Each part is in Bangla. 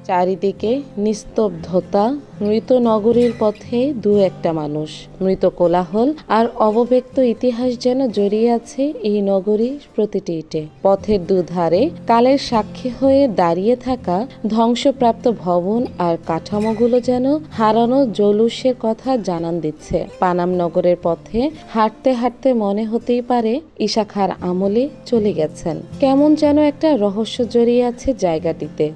চারিদিকে নিস্তব্ধতা, মৃত নগরীর পথে দু একটা মানুষ, মৃত কোলাহল আর অবব্যক্ত ইতিহাস যেন জড়িয়ে আছে এই নগরীর প্রতিটি ইটে। পথের দুধারে কালের সাক্ষী হয়ে দাঁড়িয়ে থাকা ধ্বংসপ্রাপ্ত ভবন আর কাঠামোগুলো যেন হারানো জৌলুসের কথা জানান দিচ্ছে। পানাম নগরের পথে হাঁটতে হাঁটতে মনে হতেই পারে ঈশা খাঁর আমলে চলে গেছেন। কেমন যেন একটা রহস্য জড়িয়ে আছে জায়গাটিতে।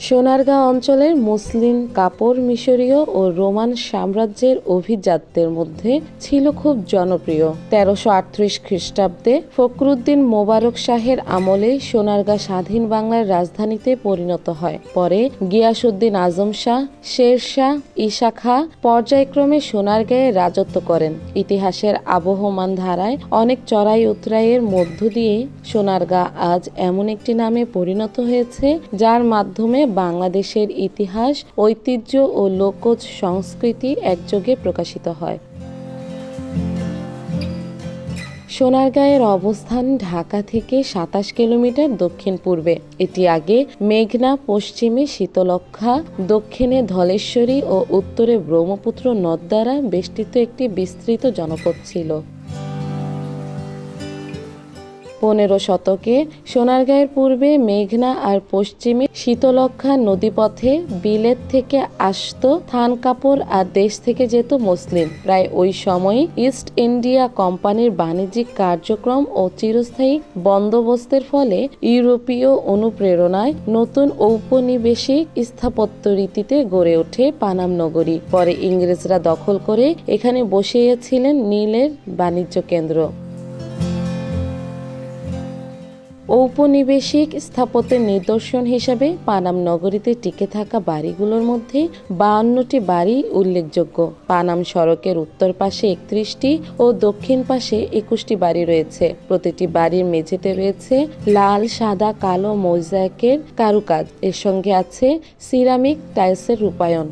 সোনারগাঁ অঞ্চলের মুসলিম কাপড় মিশরীয় ও রোমান সাম্রাজ্যের অভিজাতদের মধ্যে ছিল খুব জনপ্রিয়। 1338 খ্রিস্টাব্দে ফখরুদ্দিন মোবারক শাহের আমলে সোনারগাঁ স্বাধীন বাংলার রাজধানীতে পরিণত হয়। পরে গিয়াসউদ্দিন আজম শাহ, শের শাহ, ঈশা খাঁ পর্যায়ক্রমে সোনারগাঁয়ে রাজত্ব করেন। ইতিহাসের আবহমান ধারায় অনেক চড়াই উতরাইয়ের মধ্য দিয়ে সোনারগাঁ আজ এমন একটি নামে পরিণত হয়েছে যার মাধ্যমে বাংলাদেশের ইতিহাস, ঐতিহ্য ও লোকজ সংস্কৃতি একযোগে প্রকাশিত হয়। সোনারগাঁয়ের অবস্থান ঢাকা থেকে 27 কিলোমিটার দক্ষিণ পূর্বে। এটি আগে মেঘনা, পশ্চিমে শীতলক্ষ্যা, দক্ষিণে ধলেশ্বরী ও উত্তরে ব্রহ্মপুত্র নদ দ্বারা বেষ্টিত একটি বিস্তৃত জনপদ ছিল। 15 শতকে সোনারগাঁয়ের পূর্বে মেঘনা আর পশ্চিমে শীতলক্ষ্যা নদীপথে বিলেত থেকে আসত থান কাপড় আর দেশ থেকে যেত মুসলিম। প্রায় ওই সময় ইস্ট ইন্ডিয়া কোম্পানির বাণিজ্যিক কার্যক্রম ও চিরস্থায়ী বন্দোবস্তের ফলে ইউরোপীয় অনুপ্রেরণায় নতুন ঔপনিবেশিক স্থাপত্য রীতিতে গড়ে ওঠে পানাম নগরী। পরে ইংরেজরা দখল করে এখানে বসিয়েছিলেন নীলের বাণিজ্য কেন্দ্র। ঔপনিবেশিক স্থাপত্যের নিদর্শন হিসাবে পানাম নগরীতে টিকে থাকা বাড়িগুলোর মধ্যে 52টি বাড়ি উল্লেখযোগ্য। পানাম সড়কের উত্তর পাশে 31টি ও দক্ষিণ পাশে 21টি বাড়ি রয়েছে। প্রতিটি বাড়ির মেঝেতে রয়েছে লাল, সাদা, কালো মোজাইকের কারুকাজ। এর সঙ্গে আছে সিরামিক টাইলসের রূপায়ণ।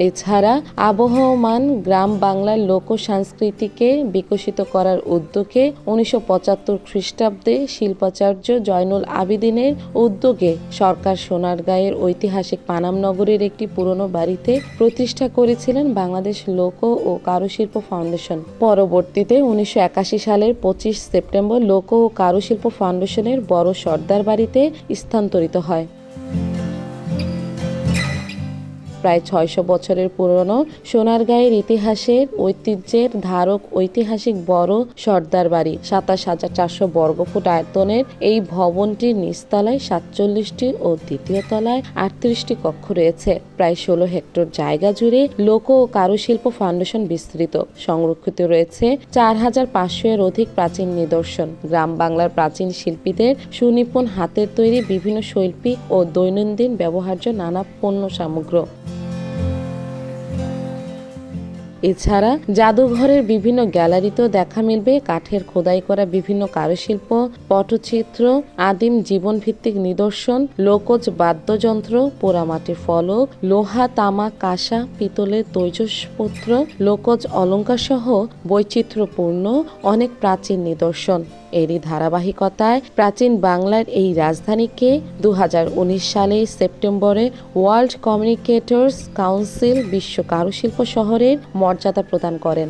এছাড়া আবহমান গ্রাম বাংলার লোক সংস্কৃতিকে বিকশিত করার উদ্যোগে 1975 খ্রিস্টাব্দে শিল্পাচার্য জয়নুল আবেদিনের উদ্যোগে সরকার সোনারগাঁয়ের ঐতিহাসিক পানাম নগরীর একটি পুরনো বাড়িতে প্রতিষ্ঠা করেছিলেন বাংলাদেশ লোক ও কারুশিল্প ফাউন্ডেশন। পরবর্তীতে 1981 সালের 25 সেপ্টেম্বর লোক ও কারুশিল্প ফাউন্ডেশনের বড় সর্দার বাড়িতে স্থানান্তরিত হয়। প্রায় 600 বছরের পুরনো সোনারগাঁয়ের ইতিহাসের ঐতিহ্যের ধারক ঐতিহাসিক বড় সর্দার বাড়ি। 27,400 বর্গফুট আয়তনের এই ভবনটির নিচতলায় 47টি ও দ্বিতীয় তলায় 38টি কক্ষ রয়েছে। প্রায় 16 হেক্টর জায়গা জুড়ে লোক ও কারুশিল্প ফাউন্ডেশন বিস্তৃত। সংরক্ষিত রয়েছে 4500 এর অধিক প্রাচীন নিদর্শন। গ্রাম বাংলার প্রাচীন শিল্পীদের সুনিপুণ হাতের তৈরি বিভিন্ন শৈল্পিক ও দৈনন্দিন ব্যবহার্য নানা পণ্য সামগ্র। এছাড়া জাদুঘরের বিভিন্ন গ্যালারিতেও দেখা মিলবে কাঠের খোদাই করা বিভিন্ন কারুশিল্প, পটচিত্র, আদিম জীবনভিত্তিক নিদর্শন, লোকজ বাদ্যযন্ত্র, পোড়ামাটির ফলক, লোহা, তামা, কাঁসা, পিতলের তৈজসপত্র, লোকজ অলঙ্কার সহ বৈচিত্র্যপূর্ণ অনেক প্রাচীন নিদর্শন। এরই ধারাবাহিকতায় প্রাচীন বাংলার এই রাজধানীকে 2019 সালে সেপ্টেম্বরে ওয়ার্ল্ড কমিউনিকেটর্স কাউন্সিল বিশ্ব কারুশিল্প শহরের মর্যাদা প্রদান করেন।